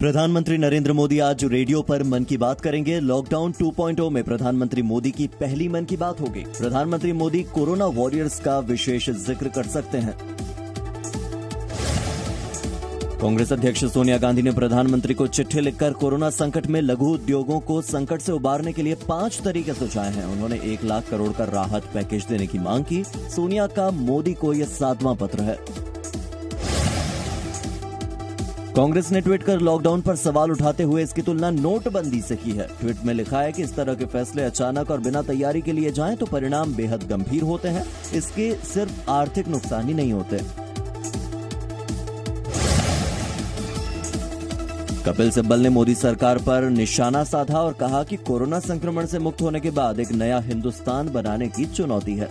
प्रधानमंत्री नरेंद्र मोदी आज रेडियो पर मन की बात करेंगे। लॉकडाउन 2.0 में प्रधानमंत्री मोदी की पहली मन की बात होगी। प्रधानमंत्री मोदी कोरोना वॉरियर्स का विशेष जिक्र कर सकते हैं। कांग्रेस अध्यक्ष सोनिया गांधी ने प्रधानमंत्री को चिट्ठी लिखकर कोरोना संकट में लघु उद्योगों को संकट से उबारने के लिए 5 तरीके सुझाए हैं। उन्होंने 1 लाख करोड़ का राहत पैकेज देने की मांग की। सोनिया का मोदी को यह 7वां पत्र है। कांग्रेस ने ट्वीट कर लॉकडाउन पर सवाल उठाते हुए इसकी तुलना नोटबंदी से की है। ट्वीट में लिखा है कि इस तरह के फैसले अचानक और बिना तैयारी के लिए जाएं तो परिणाम बेहद गंभीर होते हैं। इसके सिर्फ आर्थिक नुकसान ही नहीं होते। कपिल सिब्बल ने मोदी सरकार पर निशाना साधा और कहा कि कोरोना संक्रमण से मुक्त होने के बाद एक नया हिंदुस्तान बनाने की चुनौती है।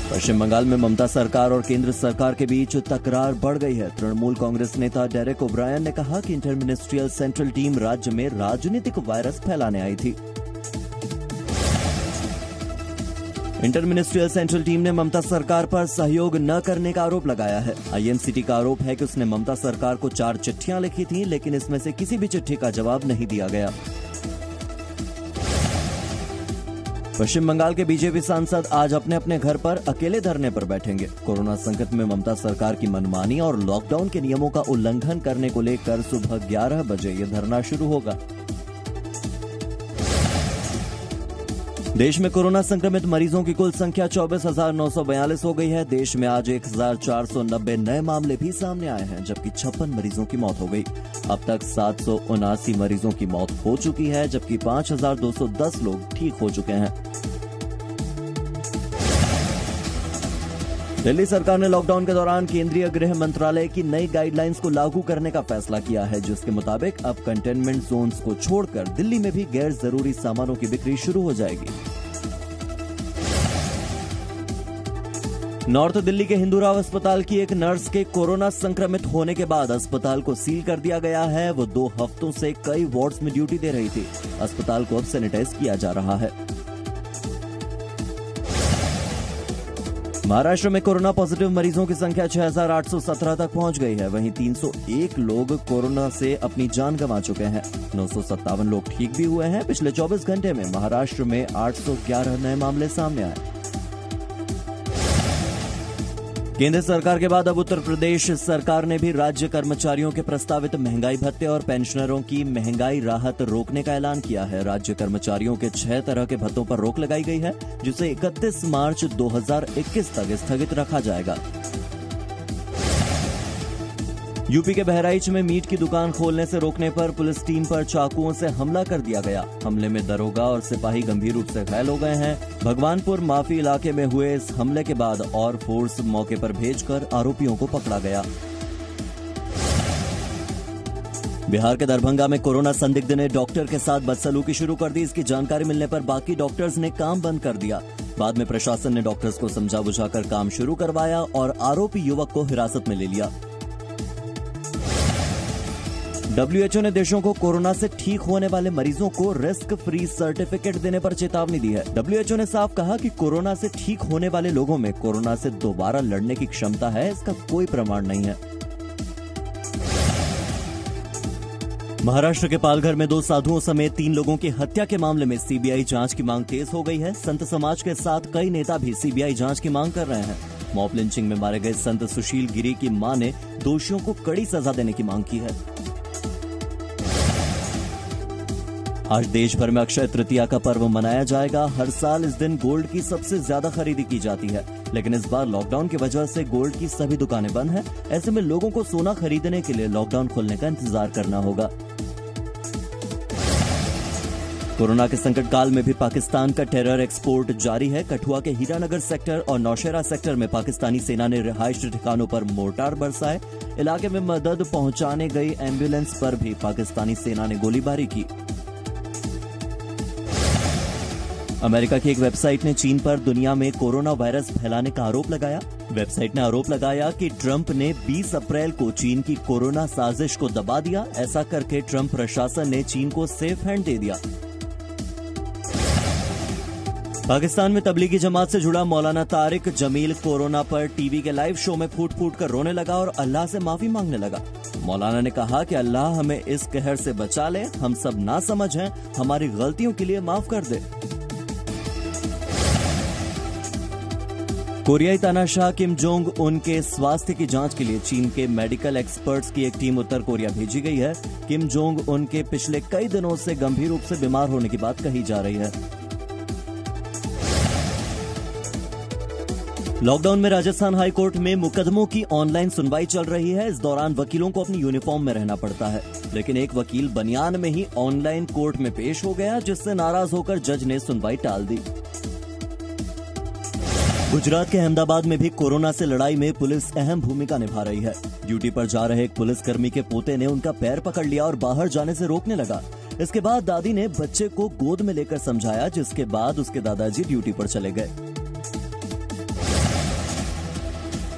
पश्चिम बंगाल में ममता सरकार और केंद्र सरकार के बीच तकरार बढ़ गई है। तृणमूल कांग्रेस नेता डेरेक ओब्रायन ने कहा कि इंटरमिनिस्ट्रियल सेंट्रल टीम राज्य में राजनीतिक वायरस फैलाने आई थी। इंटरमिनिस्ट्रियल सेंट्रल टीम ने ममता सरकार पर सहयोग न करने का आरोप लगाया है। आईएमसीटी का आरोप है कि उसने ममता सरकार को 4 चिट्ठियां लिखी थीं, लेकिन इसमें से किसी भी चिट्ठी का जवाब नहीं दिया गया। पश्चिम बंगाल के बीजेपी सांसद आज अपने अपने घर पर अकेले धरने पर बैठेंगे। कोरोना संकट में ममता सरकार की मनमानी और लॉकडाउन के नियमों का उल्लंघन करने को लेकर सुबह 11 बजे यह धरना शुरू होगा। देश में कोरोना संक्रमित मरीजों की कुल संख्या 24,942 हो गई है। देश में आज 1,490 नए मामले भी सामने आए हैं, जबकि 56 मरीजों की मौत हो गई। अब तक 779 मरीजों की मौत हो चुकी है, जबकि 5,210 लोग ठीक हो चुके हैं। दिल्ली सरकार ने लॉकडाउन के दौरान केंद्रीय गृह मंत्रालय की नई गाइडलाइंस को लागू करने का फैसला किया है, जिसके मुताबिक अब कंटेनमेंट जोन्स को छोड़कर दिल्ली में भी गैर जरूरी सामानों की बिक्री शुरू हो जाएगी। नॉर्थ दिल्ली के हिंदूराव अस्पताल की एक नर्स के कोरोना संक्रमित होने के बाद अस्पताल को सील कर दिया गया है। वो 2 हफ्तों से कई वार्ड्स में ड्यूटी दे रही थी। अस्पताल को अब सैनिटाइज किया जा रहा है। महाराष्ट्र में कोरोना पॉजिटिव मरीजों की संख्या 6,817 तक पहुंच गई है। वहीं 301 लोग कोरोना से अपनी जान गंवा चुके हैं। 957 लोग ठीक भी हुए हैं। पिछले 24 घंटे में महाराष्ट्र में 811 नए मामले सामने आए। केंद्र सरकार के बाद अब उत्तर प्रदेश सरकार ने भी राज्य कर्मचारियों के प्रस्तावित महंगाई भत्ते और पेंशनरों की महंगाई राहत रोकने का ऐलान किया है। राज्य कर्मचारियों के 6 तरह के भत्तों पर रोक लगाई गई है, जिसे 31 मार्च 2021 तक स्थगित रखा जाएगा। यूपी के बहराइच में मीट की दुकान खोलने से रोकने पर पुलिस टीम पर चाकुओं से हमला कर दिया गया। हमले में दरोगा और सिपाही गंभीर रूप से घायल हो गए हैं। भगवानपुर माफी इलाके में हुए इस हमले के बाद और फोर्स मौके पर भेजकर आरोपियों को पकड़ा गया। बिहार के दरभंगा में कोरोना संदिग्ध ने डॉक्टर के साथ बदसलूकी शुरू कर दी। इसकी जानकारी मिलने पर बाकी डॉक्टर्स ने काम बंद कर दिया। बाद में प्रशासन ने डॉक्टर्स को समझा बुझाकर काम शुरू करवाया और आरोपी युवक को हिरासत में ले लिया। WHO ने देशों को कोरोना से ठीक होने वाले मरीजों को रिस्क फ्री सर्टिफिकेट देने पर चेतावनी दी है। WHO ने साफ कहा कि कोरोना से ठीक होने वाले लोगों में कोरोना से दोबारा लड़ने की क्षमता है, इसका कोई प्रमाण नहीं है। महाराष्ट्र के पालघर में 2 साधुओं समेत 3 लोगों की हत्या के मामले में सीबीआई जांच की मांग तेज हो गई है। संत समाज के साथ कई नेता भी सीबीआई जांच की मांग कर रहे हैं। मॉब लिंचिंग में मारे गए संत सुशील गिरी की मां ने दोषियों को कड़ी सजा देने की मांग की है। आज देश भर में अक्षय तृतीया का पर्व मनाया जाएगा। हर साल इस दिन गोल्ड की सबसे ज्यादा खरीदी की जाती है, लेकिन इस बार लॉकडाउन की वजह से गोल्ड की सभी दुकानें बंद हैं। ऐसे में लोगों को सोना खरीदने के लिए लॉकडाउन खुलने का इंतजार करना होगा। कोरोना के संकट काल में भी पाकिस्तान का टेरर एक्सपोर्ट जारी है। कठुआ के हीरानगर सेक्टर और नौशेरा सेक्टर में पाकिस्तानी सेना ने रिहायशी ठिकानों पर मोर्टार बरसाए। इलाके में मदद पहुंचाने गई एम्बुलेंस पर भी पाकिस्तानी सेना ने गोलीबारी की। अमेरिका की एक वेबसाइट ने चीन पर दुनिया में कोरोना वायरस फैलाने का आरोप लगाया। वेबसाइट ने आरोप लगाया कि ट्रंप ने 20 अप्रैल को चीन की कोरोना साजिश को दबा दिया। ऐसा करके ट्रंप प्रशासन ने चीन को सेफ हैंड दे दिया। पाकिस्तान में तबलीगी जमात से जुड़ा मौलाना तारिक जमील कोरोना पर टीवी के लाइव शो में फूट फूट कर रोने लगा और अल्लाह से माफी मांगने लगा। मौलाना ने कहा कि अल्लाह हमें इस कहर से बचा ले, हम सब नासमझ हैं, हमारी गलतियों के लिए माफ कर दे। कोरियाई तानाशाह किम जोंग उन के स्वास्थ्य की जांच के लिए चीन के मेडिकल एक्सपर्ट्स की एक टीम उत्तर कोरिया भेजी गई है। किम जोंग उन के पिछले कई दिनों से गंभीर रूप से बीमार होने की बात कही जा रही है। लॉकडाउन में राजस्थान हाई कोर्ट में मुकदमों की ऑनलाइन सुनवाई चल रही है। इस दौरान वकीलों को अपनी यूनिफॉर्म में रहना पड़ता है, लेकिन एक वकील बनियान में ही ऑनलाइन कोर्ट में पेश हो गया, जिससे नाराज होकर जज ने सुनवाई टाल दी। गुजरात के अहमदाबाद में भी कोरोना से लड़ाई में पुलिस अहम भूमिका निभा रही है। ड्यूटी पर जा रहे एक पुलिसकर्मी के पोते ने उनका पैर पकड़ लिया और बाहर जाने से रोकने लगा। इसके बाद दादी ने बच्चे को गोद में लेकर समझाया, जिसके बाद उसके दादाजी ड्यूटी पर चले गए।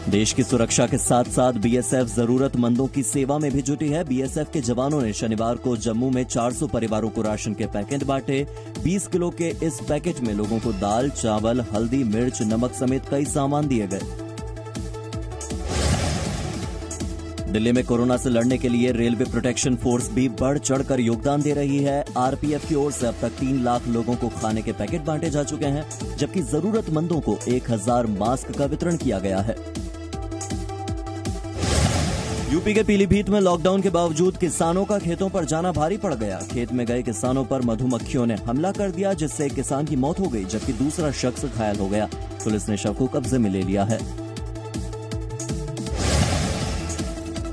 देश की सुरक्षा के साथ साथ बीएसएफ जरूरतमंदों की सेवा में भी जुटी है। बीएसएफ के जवानों ने शनिवार को जम्मू में 400 परिवारों को राशन के पैकेट बांटे। 20 किलो के इस पैकेट में लोगों को दाल, चावल, हल्दी, मिर्च, नमक समेत कई सामान दिए गए। दिल्ली में कोरोना से लड़ने के लिए रेलवे प्रोटेक्शन फोर्स भी बढ़ चढ़कर योगदान दे रही है। आरपीएफ की ओर से अब तक 3 लाख लोगों को खाने के पैकेट बांटे जा चुके हैं, जबकि जरूरतमंदों को 1000 मास्क का वितरण किया गया है। यूपी के पीलीभीत में लॉकडाउन के बावजूद किसानों का खेतों पर जाना भारी पड़ गया। खेत में गए किसानों पर मधुमक्खियों ने हमला कर दिया, जिससे एक किसान की मौत हो गई, जबकि दूसरा शख्स घायल हो गया। पुलिस ने शव को कब्जे में ले लिया है।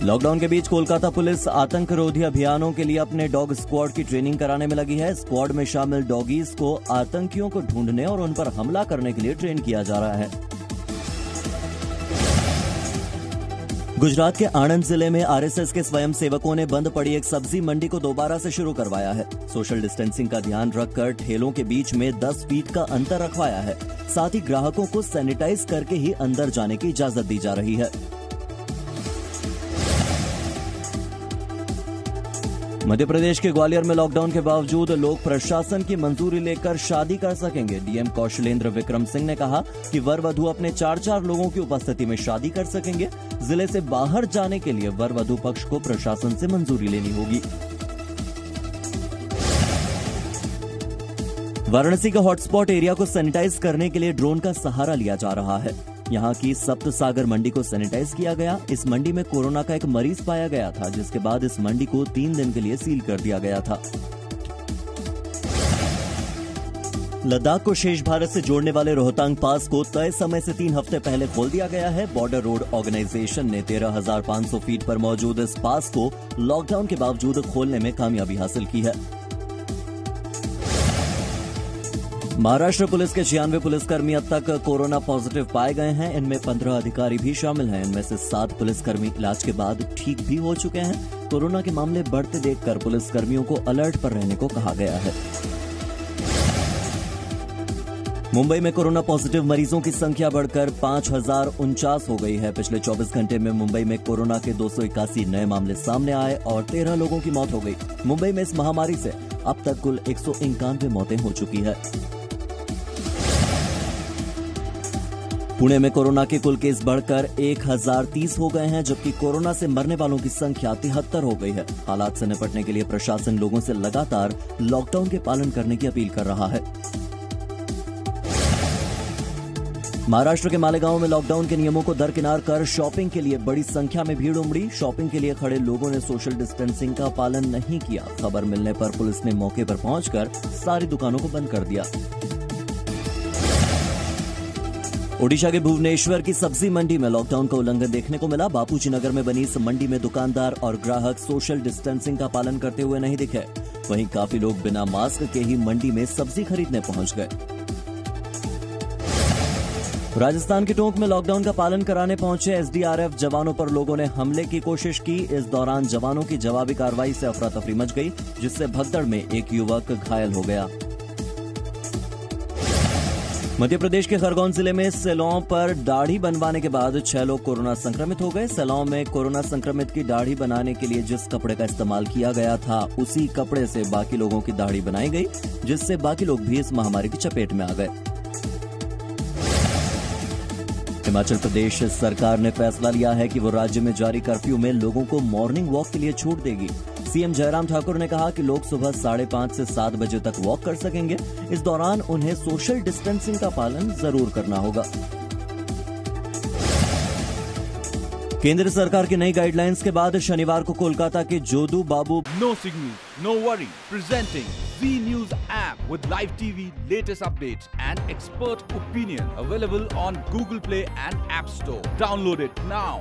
लॉकडाउन के बीच कोलकाता पुलिस आतंकरोधी अभियानों के लिए अपने डॉग स्क्वाड की ट्रेनिंग कराने में लगी है। स्क्वाड में शामिल डॉगीज को आतंकियों को ढूंढने और उन पर हमला करने के लिए ट्रेन किया जा रहा है। गुजरात के आणंद जिले में आरएसएस के स्वयंसेवकों ने बंद पड़ी एक सब्जी मंडी को दोबारा से शुरू करवाया है। सोशल डिस्टेंसिंग का ध्यान रखकर ठेलों के बीच में 10 फीट का अंतर रखवाया है। साथ ही ग्राहकों को सैनिटाइज करके ही अंदर जाने की इजाजत दी जा रही है। मध्य प्रदेश के ग्वालियर में लॉकडाउन के बावजूद लोग प्रशासन की मंजूरी लेकर शादी कर सकेंगे। डीएम कौशलेंद्र विक्रम सिंह ने कहा कि वर वधू अपने 4-4 लोगों की उपस्थिति में शादी कर सकेंगे। जिले से बाहर जाने के लिए वर वधू पक्ष को प्रशासन से मंजूरी लेनी होगी। वाराणसी के हॉटस्पॉट एरिया को सैनिटाइज करने के लिए ड्रोन का सहारा लिया जा रहा है। यहाँ की सप्त सागर मंडी को सैनिटाइज किया गया। इस मंडी में कोरोना का एक मरीज पाया गया था, जिसके बाद इस मंडी को 3 दिन के लिए सील कर दिया गया था। लद्दाख को शेष भारत से जोड़ने वाले रोहतांग पास को तय समय से 3 हफ्ते पहले खोल दिया गया है। बॉर्डर रोड ऑर्गेनाइजेशन ने 13,500 फीट पर मौजूद इस पास को लॉकडाउन के बावजूद खोलने में कामयाबी हासिल की है। महाराष्ट्र पुलिस के 96 पुलिसकर्मी अब तक कोरोना पॉजिटिव पाए गए हैं। इनमें 15 अधिकारी भी शामिल हैं। इनमें से 7 पुलिसकर्मी इलाज के बाद ठीक भी हो चुके हैं। कोरोना के मामले बढ़ते देखकर पुलिसकर्मियों को अलर्ट पर रहने को कहा गया है। मुंबई में कोरोना पॉजिटिव मरीजों की संख्या बढ़कर 5049 हो गई है। पिछले 24 घंटे में मुंबई में कोरोना के 281 नए मामले सामने आए और 13 लोगों की मौत हो गई। मुंबई में इस महामारी से अब तक कुल 191 मौतें हो चुकी है। पुणे में कोरोना के कुल केस बढ़कर 1030 हो गए हैं, जबकि कोरोना से मरने वालों की संख्या 73 हो गई है। हालात से निपटने के लिए प्रशासन लोगों से लगातार लॉकडाउन के पालन करने की अपील कर रहा है। महाराष्ट्र के मालेगांव में लॉकडाउन के नियमों को दरकिनार कर शॉपिंग के लिए बड़ी संख्या में भीड़ उमड़ी। शॉपिंग के लिए खड़े लोगों ने सोशल डिस्टेंसिंग का पालन नहीं किया। खबर मिलने पर पुलिस ने मौके पर पहुंचकर सारी दुकानों को बंद कर दिया। ओडिशा के भुवनेश्वर की सब्जी मंडी में लॉकडाउन का उल्लंघन देखने को मिला। बापूजी नगर में बनी इस मंडी में दुकानदार और ग्राहक सोशल डिस्टेंसिंग का पालन करते हुए नहीं दिखे। वहीं काफी लोग बिना मास्क के ही मंडी में सब्जी खरीदने पहुंच गए। राजस्थान के टोंक में लॉकडाउन का पालन कराने पहुंचे एसडीआरएफ जवानों पर लोगों ने हमले की कोशिश की। इस दौरान जवानों की जवाबी कार्रवाई से अफरा तफरी मच गई, जिससे भगदड़ में एक युवक घायल हो गया। मध्य प्रदेश के खरगोन जिले में सैलौं पर दाढ़ी बनवाने के बाद 6 लोग कोरोना संक्रमित हो गए। सैलौं में कोरोना संक्रमित की दाढ़ी बनाने के लिए जिस कपड़े का इस्तेमाल किया गया था, उसी कपड़े से बाकी लोगों की दाढ़ी बनाई गई, जिससे बाकी लोग भी इस महामारी की चपेट में आ गए। हिमाचल प्रदेश सरकार ने फैसला लिया है कि वो राज्य में जारी कर्फ्यू में लोगों को मॉर्निंग वॉक के लिए छूट देगी। सीएम जयराम ठाकुर ने कहा कि लोग सुबह 5:30 से 7 बजे तक वॉक कर सकेंगे। इस दौरान उन्हें सोशल डिस्टेंसिंग का पालन जरूर करना होगा। केंद्र सरकार की नई गाइडलाइंस के बाद शनिवार को कोलकाता के जोदू बाबू No signal, no worry. Presenting Z News app with live TV, latest updates and expert opinion. Available on Google Play and App Store. Download it now.